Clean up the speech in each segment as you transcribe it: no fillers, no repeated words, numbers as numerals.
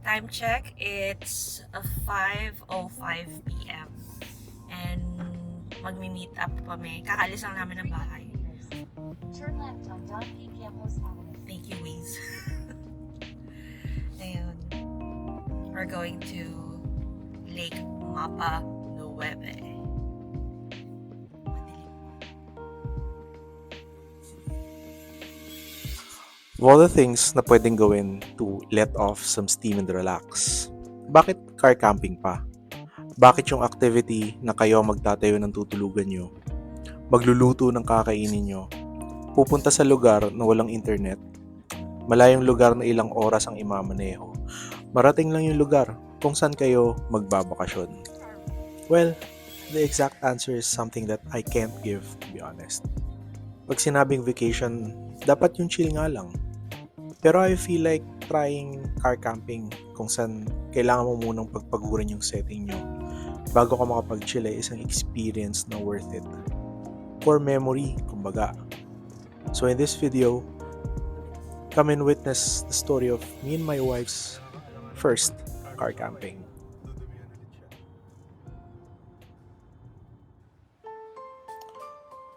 Time check, it's 5:05 p.m. And magmi-meet up kami. Kakaalis lang namin ng bahay. Turn left on Don P. Campos Avenue. Thank you, Waze. Ayun. We're going to Lake Mapa Nueve. Of all the things na pwedeng gawin to let off some steam and relax, bakit car camping pa? Bakit yung activity na kayo magtatayo ng tutulugan nyo, magluluto ng kakainin nyo, pupunta sa lugar na walang internet, malayong lugar na ilang oras ang imamaneho, marating lang yung lugar kung saan kayo magbabakasyon? Well, the exact answer is something that I can't give, to be honest. Pag sinabing vacation, dapat yung chill nga lang. Pero I feel like trying car camping kung saan kailangan mo munang pagpaguran yung setting nyo bago ka makapag-chill ay isang experience na worth it. Core memory, kumbaga. So in this video, come and witness the story of me and my wife's first car camping.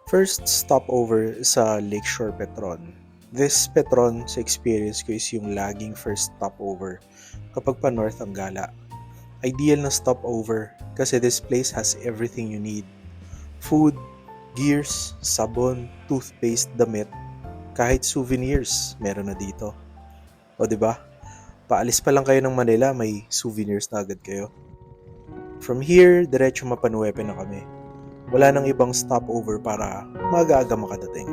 First stopover sa Lakeshore Petron. This Petron sa experience ko is yung laging first stopover kapag pa north ang gala. Ideal na stopover kasi this place has everything you need. Food, gears, sabon, toothpaste, damit, kahit souvenirs meron na dito. O diba? Paalis pa lang kayo ng Manila, may souvenirs na agad kayo. From here, diretso Mapanuepe na kami. Wala nang ibang stopover para maaga-aga makadating.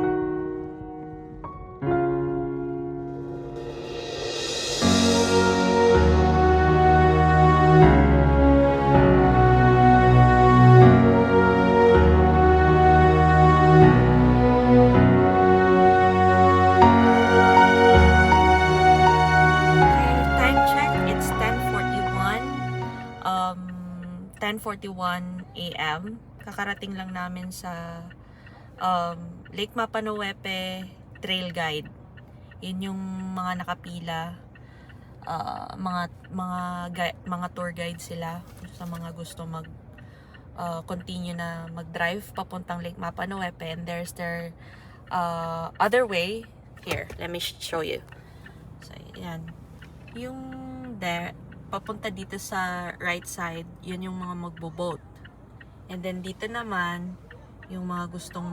Time check, it's 10:41 a.m. Kakarating lang namin sa Lake Mapanuepe Trail Guide. Yun yung mga nakapila, mga tour guide sila sa mga gusto mag continue na mag-drive papuntang Lake Mapanuepe, and there's their other way. Here, let me show you. So, yan. Yung there, papunta dito sa right side, yun yung mga magbo-boat. And then dito naman, yung mga gustong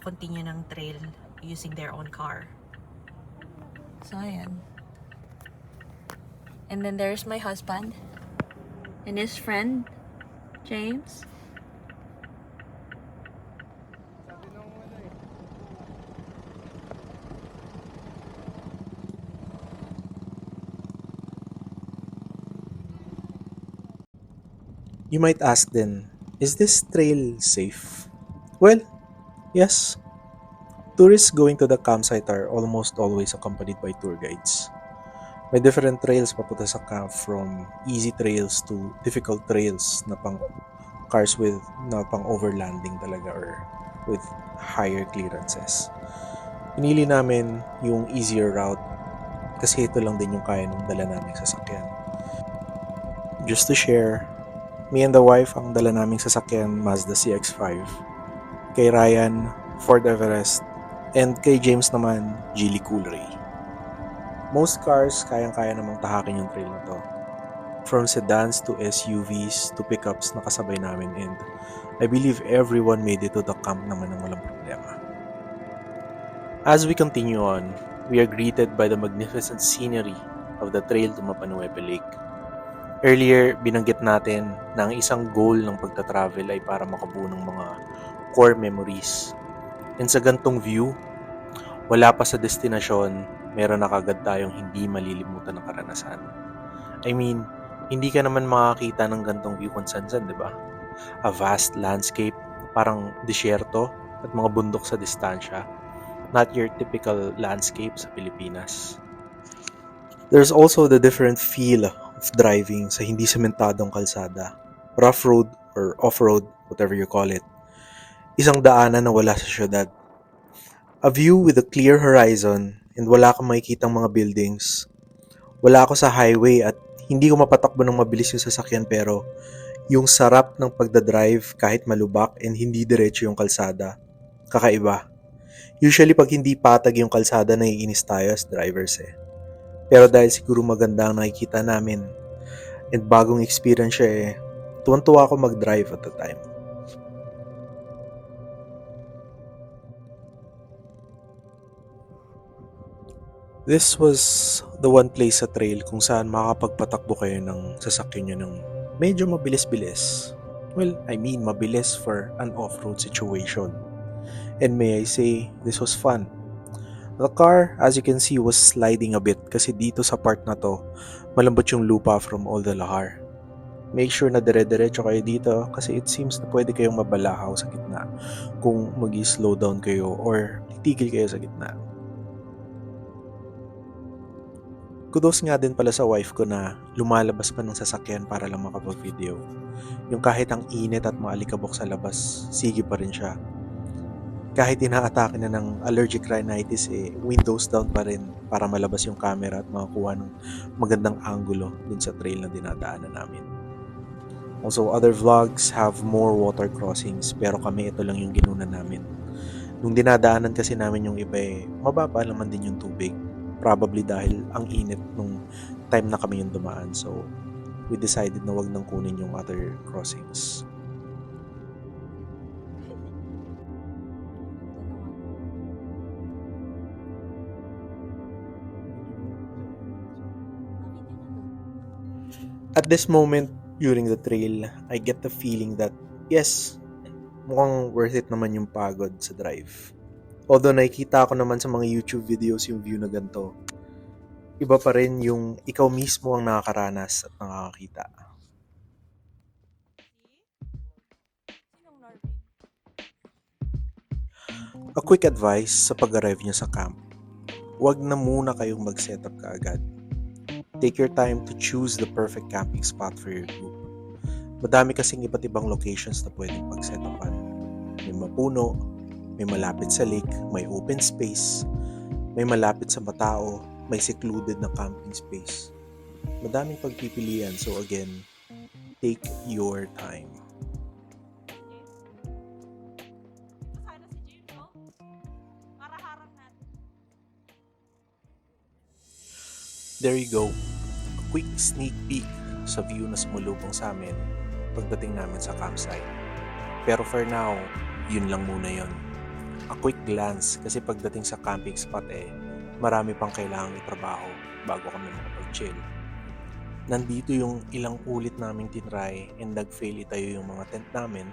continue ng trail using their own car. So, ayan. And then there's my husband and his friend, James. You might ask then, is this trail safe? Well, yes. Tourists going to the campsite are almost always accompanied by tour guides. May different trails papunta sa camp, from easy trails to difficult trails na pang cars with na pang overlanding talaga or with higher clearances. Pinili namin yung easier route kasi ito lang din yung kaya nung dala naming sasakyan. Just to share, me and the wife, ang dala naming sasakyan, Mazda CX-5. Kay Ryan, Ford Everest, and kay James naman, Geely Coolray. Most cars, kayang-kaya namang tahakin yung trail na to. From sedans to SUVs to pickups na kasabay namin, and I believe everyone made it to the camp naman ng walang problema. As we continue on, we are greeted by the magnificent scenery of the trail to Mapanuepe Lake. Earlier, binanggit natin na ang isang goal ng pagta-travel ay para makabuo ng mga core memories. And sa gantong view, wala pa sa destinasyon, meron na kagad tayong hindi malilimutan na karanasan. I mean, hindi ka naman makakita ng gantong view kung saan-saan, di ba? A vast landscape, parang disyerto at mga bundok sa distansya. Not your typical landscape sa Pilipinas. There's also the different feel of driving sa hindi sementadong kalsada. Rough road or off-road, whatever you call it. Isang daanan na wala sa syudad. A view with a clear horizon and wala kang makikitang mga buildings. Wala ako sa highway at hindi ko mapatakbo ng mabilis yung sasakyan, pero yung sarap ng pagdadrive kahit malubak and hindi diretso yung kalsada, kakaiba. Usually pag hindi patag yung kalsada, naiinis tayo as drivers eh. Pero dahil siguro maganda ang nakikita namin and bagong experience siya eh, tuwan-tuwa ako mag-drive at the time. This was the one place sa trail kung saan makakapagpatakbo kayo ng sasakyan nyo ng medyo mabilis-bilis. Well, I mean mabilis for an off-road situation. And may I say, this was fun. The car, as you can see, was sliding a bit kasi dito sa part na to, malambot yung lupa from all the lahar. Make sure na dire-diretso kayo dito kasi it seems na pwede kayong mabalahaw sa gitna kung mag-slow down kayo or titigil kayo sa gitna. Kudos nga din pala sa wife ko na lumalabas pa ng sasakyan para lang makapag-video. Yung kahit ang init at maalikabok sa labas, sige pa rin siya. Kahit inaatake na ng allergic rhinitis, windows down pa rin para malabas yung camera at makakuha ng magandang angulo dun sa trail na dinadaanan namin. Also, other vlogs have more water crossings pero kami ito lang yung ginuna namin. Nung dinadaanan kasi namin yung iba mababa naman din yung tubig. Probably dahil ang init nung time na kami yung dumaan. So, we decided na wag nang kunin yung other crossings. At this moment during the trail, I get the feeling that yes, mukhang worth it naman yung pagod sa drive. Although nakikita ko naman sa mga YouTube videos yung view na ganito, iba pa rin yung ikaw mismo ang nakakaranas at nakakakita. A quick advice sa pag-arrive nyo sa camp. Huwag na muna kayong mag-setup kaagad. Take your time to choose the perfect camping spot for your group. Madami kasing iba't ibang locations na pwedeng pag-setupan. May mapuno, may malapit sa lake, may open space, may malapit sa matao, may secluded na camping space. Madaming pagpipilian, so again, take your time. There you go. A quick sneak peek sa view na sumulubong sa amin pagdating namin sa campsite. Pero for now, yun lang muna yun. A quick glance kasi pagdating sa camping spot marami pang kailangang itrabaho bago kami makapag-chill. Nandito yung ilang ulit naming tinry and nag-fail itayo yung mga tent namin.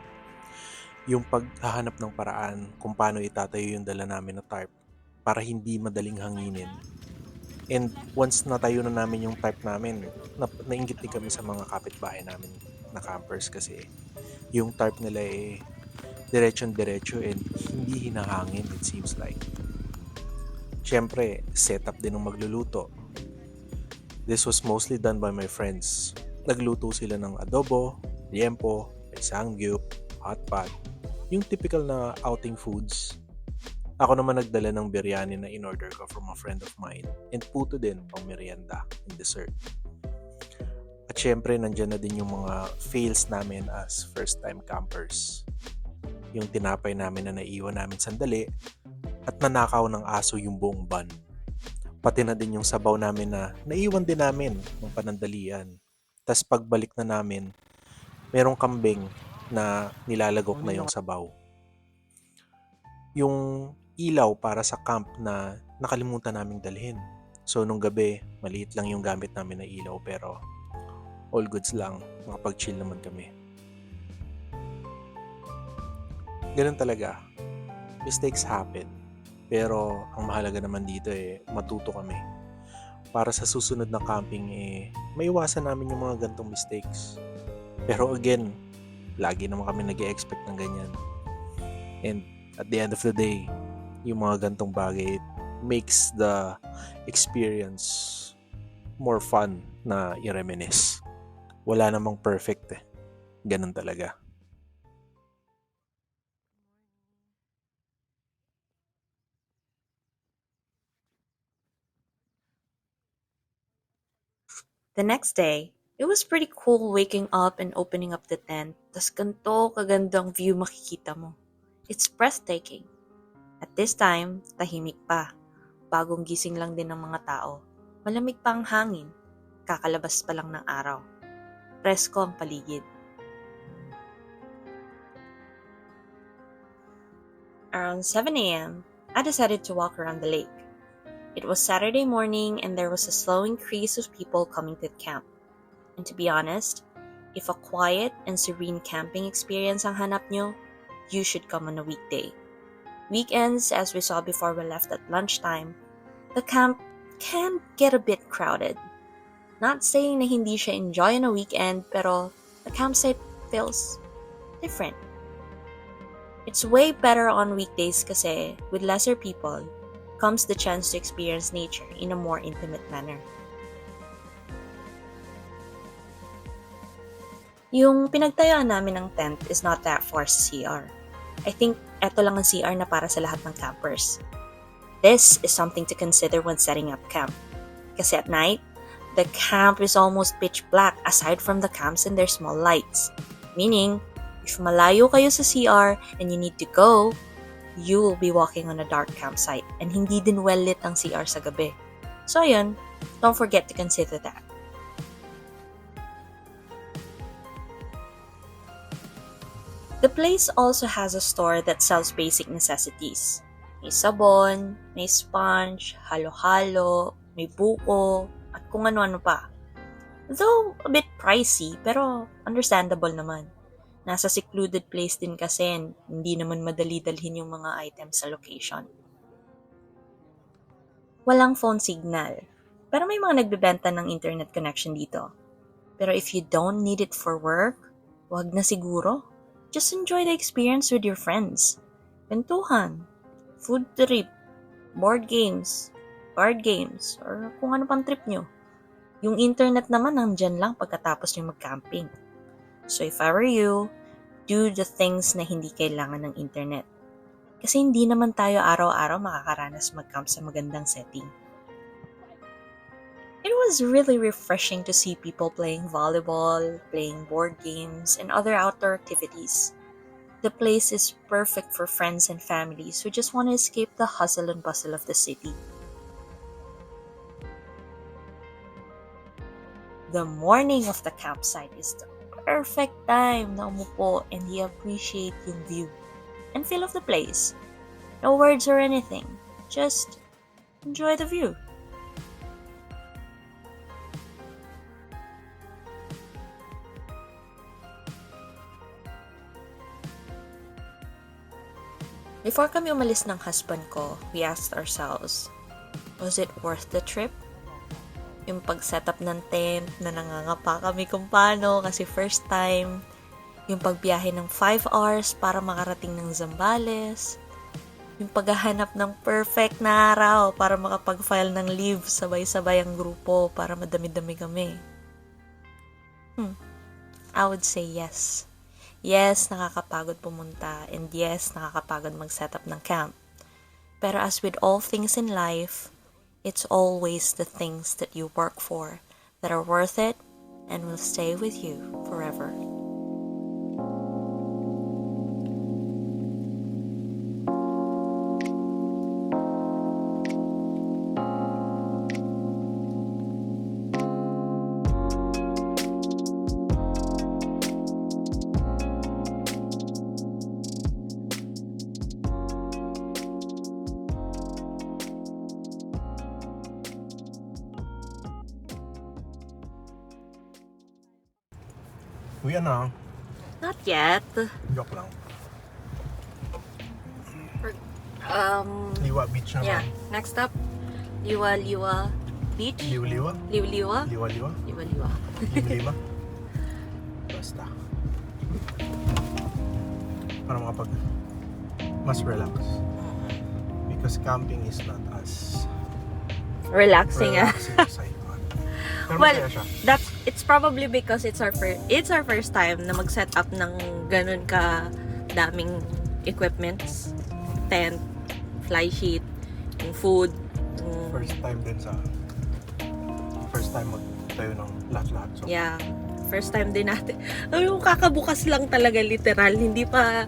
Yung paghahanap ng paraan kung paano itatayo yung dala namin na tarp para hindi madaling hanginin. And once natayo na namin yung tarp namin, nainggit din kami sa mga kapitbahay namin na campers kasi yung tarp nila diretso and hindi hinahangin, it seems like. Siyempre, setup din ng magluluto. This was mostly done by my friends. Nagluto sila ng adobo, liempo, may sangyup, hot pot, yung typical na outing foods. Ako naman nagdala ng biryani na in-order ko from a friend of mine and puto din pang merienda and dessert. At syempre, nandyan na din yung mga fails namin as first-time campers. Yung tinapay namin na naiwan namin sandali at nanakaw ng aso yung buong ban. Pati na din yung sabaw namin na naiwan din namin ng panandalian. Tas pagbalik na namin, merong kambing na nilalagok na yung sabaw. Yung ilaw para sa camp na nakalimutan naming dalhin. So nung gabi, maliit lang yung gamit namin na ilaw pero all goods lang, makapag-chill naman kami. Ganun talaga. Mistakes happen. Pero ang mahalaga naman dito matuto kami. Para sa susunod na camping maiwasan namin yung mga gantong mistakes. Pero again, lagi naman kami nag-e-expect ng ganyan. And at the end of the day, yung mga gantong bagay makes the experience more fun na i-reminisce. Wala namang perfect Ganun talaga. The next day, it was pretty cool waking up and opening up the tent. Tas ganito kagandang view makikita mo. It's breathtaking. At this time, tahimik pa. Bagong gising lang din ng mga tao. Malamig pa ang hangin. Kakalabas pa lang ng araw. Presko ang paligid. Around 7 a.m., I decided to walk around the lake. It was Saturday morning and there was a slow increase of people coming to the camp. And to be honest, if a quiet and serene camping experience ang hanap nyo, you should come on a weekday. Weekends, as we saw before we left at lunchtime, the camp can get a bit crowded. Not saying na hindi siya enjoy on a weekend, pero the campsite feels different. It's way better on weekdays kasi with lesser people comes the chance to experience nature in a more intimate manner. Yung pinagtayuan namin ng tent is not that far sa CR. I think eto lang ang CR na para sa lahat ng campers. This is something to consider when setting up camp. Kasi at night, the camp is almost pitch black aside from the camps and their small lights. Meaning, if malayo kayo sa CR and you need to go, you will be walking on a dark campsite and hindi din well lit ang CR sa gabi. So ayun, don't forget to consider that. The place also has a store that sells basic necessities. May sabon, may sponge, halo-halo, may buko, at kung ano-ano pa. Though a bit pricey, pero understandable naman. Nasa secluded place din kasi, hindi naman madali dalhin yung mga items sa location. Walang phone signal, pero may mga nagbebenta ng internet connection dito. Pero if you don't need it for work, wag na siguro. Just enjoy the experience with your friends. Kwentuhan, food trip, board games, card games, or kung ano pang trip nyo. Yung internet naman nandyan lang pagkatapos nyo mag-camping. So if I were you, do the things na hindi kailangan ng internet. Kasi hindi naman tayo araw-araw makakaranas mag-camp sa magandang setting. It was really refreshing to see people playing volleyball, playing board games, and other outdoor activities. The place is perfect for friends and families who just want to escape the hustle and bustle of the city. The morning of the campsite is the perfect time na umupo and i-appreciate yung view and feel of the place. No words or anything, just enjoy the view. Before kami umalis ng husband ko, we asked ourselves, was it worth the trip? Yung pag-setup ng tent na nangangapa kami kung paano kasi first time. Yung pagbiyahe ng 5 hours para makarating ng Zambales. Yung paghahanap ng perfect na araw para makapag-file ng leave sabay-sabay ang grupo para madami-dami kami. I would say yes. Yes, nakakapagod pumunta, and yes, nakakapagod mag-setup ng camp. Pero as with all things in life, it's always the things that you work for that are worth it and will stay with you forever. Uwi na. Not yet. Joke lang. Liwa Beach naman. Yeah. Next up, Liwa Beach. Liwa-liwa? Liwa-liwa. Liwa-liwa? Liwa-liwa. Lima? Basta. Para makapag mas relax. Because camping is not as Relaxing ah. relaxing as I thought. Pero Well, masaya siya. it's probably because it's our first time na mag-set up ng ganun ka daming equipments, tent, fly sheet, yung food. First time din sa time magtayo ng lahat-lahat. So, Yeah. First time din natin. Yung kakabukas lang talaga literal. Hindi pa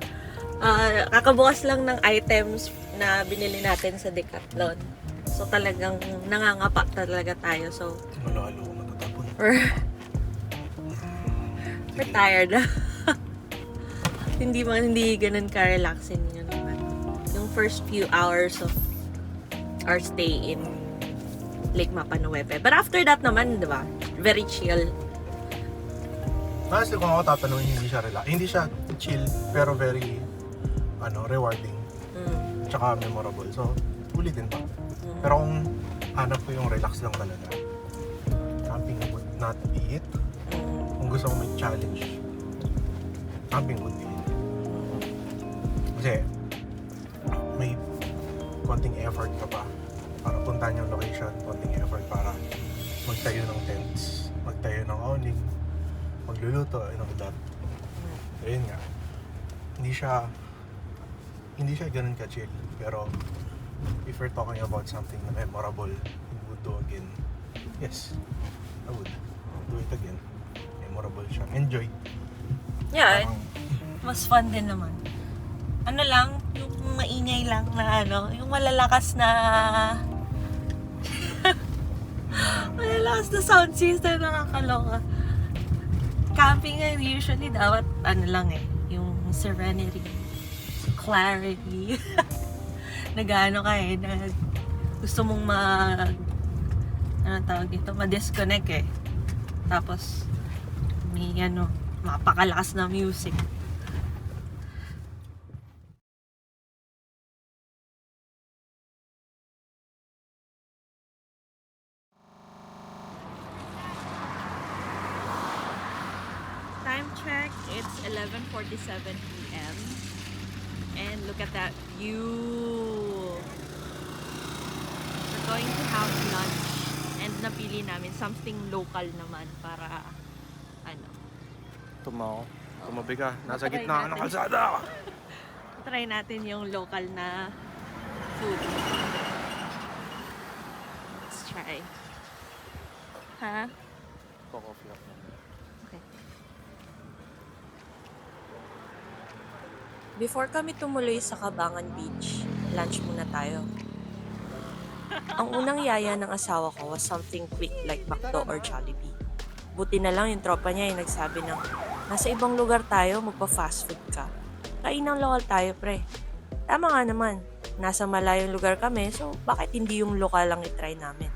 kakabukas lang ng items na binili natin sa Decathlon. So talagang nangangapa talaga tayo. So malalo ko matatapon. we're tired. hindi ganun ka-relaxing yun naman. Yung first few hours of our stay in Lake Mapanuepe. But after that naman, di ba? Very chill. Honestly, kung ako tatanungin, hindi siya chill, pero very, rewarding. Tsaka memorable. So, ulitin pa. Pero kung hanap ko yung relax lang talaga, camping would not be it. Kung gusto ko may challenge, camping would be it. Kasi, may konting effort ka pa para puntahan yung location, konting effort para magtayo ng tents, magtayo ng awning, magluluto, and all that. So, yun nga. Hindi siya ganun ka-chill. Pero, if we're talking about something na memorable and would do again, yes, I would do it again. Memorable siya. Enjoy. Yeah, Parang, mas fun din naman. Ano lang, yung maingay lang na yung malalakas na malalakas na sound system, nakakaloka. Camping usually dapat lang yung serenity, clarity. Nag-ano ka na gusto mong tawag dito, ma-disconnect Tapos may mapakalakas na music. Time check, it's 11:47 p.m. And look at that view. We're going to have lunch and napili namin something local naman para tumabi ka. Nasa Try gitna ka ng natin. kalsada. try natin yung local na food. Let's try. Ha? Coffee ako. Okay. Before kami tumuloy sa Cabangan Beach, lunch muna tayo. Ang unang yaya ng asawa ko was something quick like McDo or Jollibee. Buti na lang yung tropa niya ay nagsabi ng, nasa ibang lugar tayo, magpa-fast food ka. Kainang lokal tayo, pre. Tama nga naman, nasa malayong lugar kami, so bakit hindi yung lokal lang itry namin?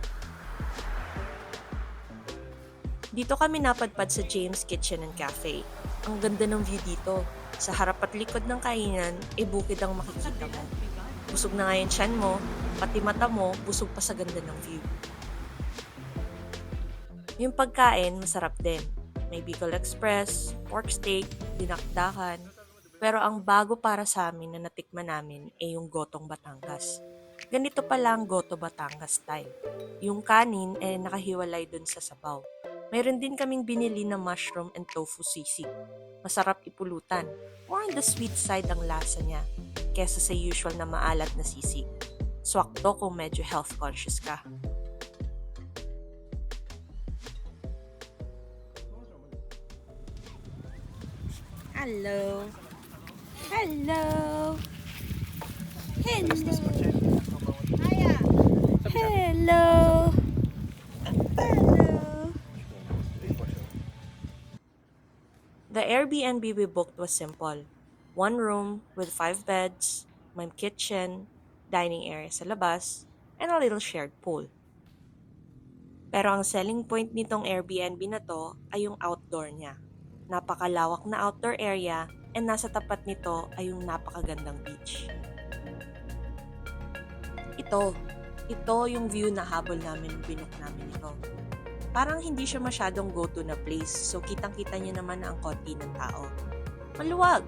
Dito kami napadpad sa James Kitchen and Cafe. Ang ganda ng view dito. Sa harap at likod ng kainan, bukid ang makikita mo. Busog na nga yung tiyan mo, pati mata mo, busog pa sa ganda ng view. Yung pagkain, masarap din. May Bicol Express, pork steak, dinakdakan. Pero ang bago para sa amin na natikman namin ay yung Gotong Batangas. Ganito pala ang Goto Batangas style. Yung kanin nakahiwalay dun sa sabaw. Mayroon din kaming binili na mushroom and tofu sisig. Masarap ipulutan. More on the sweet side ang lasa niya kesa sa usual na maalat na sisig. Swakto kung medyo health conscious ka. Hello. Hello. Hello. Hello. The Airbnb we booked was simple. One room with 5 beds, may kitchen, dining area sa labas, and a little shared pool. Pero ang selling point nitong Airbnb na to ay yung outdoor niya. Napakalawak na outdoor area and nasa tapat nito ay yung napakagandang beach. Ito yung view na habol namin nung binook namin ito. Parang hindi siya masyadong go-to na place, so kitang-kita niyo naman na ang konti ng tao. Maluwag!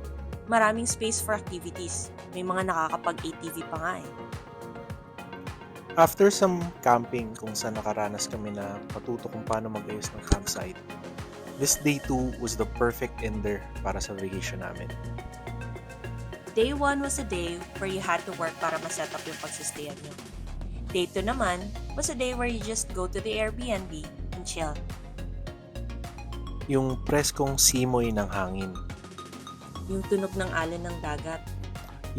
Maraming space for activities. May mga nakakapag-ATV pa nga After some camping kung saan nakaranas kami na patuto kung paano mag-ayos ng campsite, this day 2 was the perfect ender para sa vacation namin. Day 1 was a day where you had to work para ma-set up yung pagsistayan nyo. Day 2 naman was a day where you just go to the Airbnb and and chill. Yung preskong simoy ng hangin. Yung tunog ng alon ng dagat.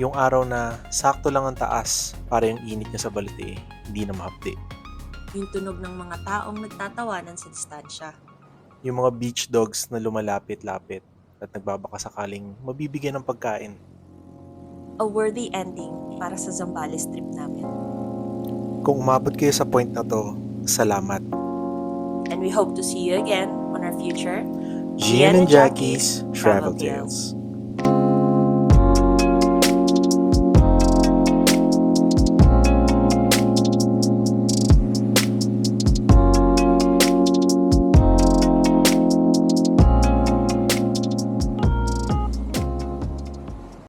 Yung araw na sakto lang ang taas para yung init niya sa balite, hindi na mahapdi. Yung tunog ng mga taong nagtatawanan sa distansya. Yung mga beach dogs na lumalapit-lapit at nagbabaka sakaling mabibigyan ng pagkain. A worthy ending para sa Zambales trip namin. Kung umabot kayo sa point na to, salamat. And we hope to see you again on our future Gian and Jackie's Travel Tales.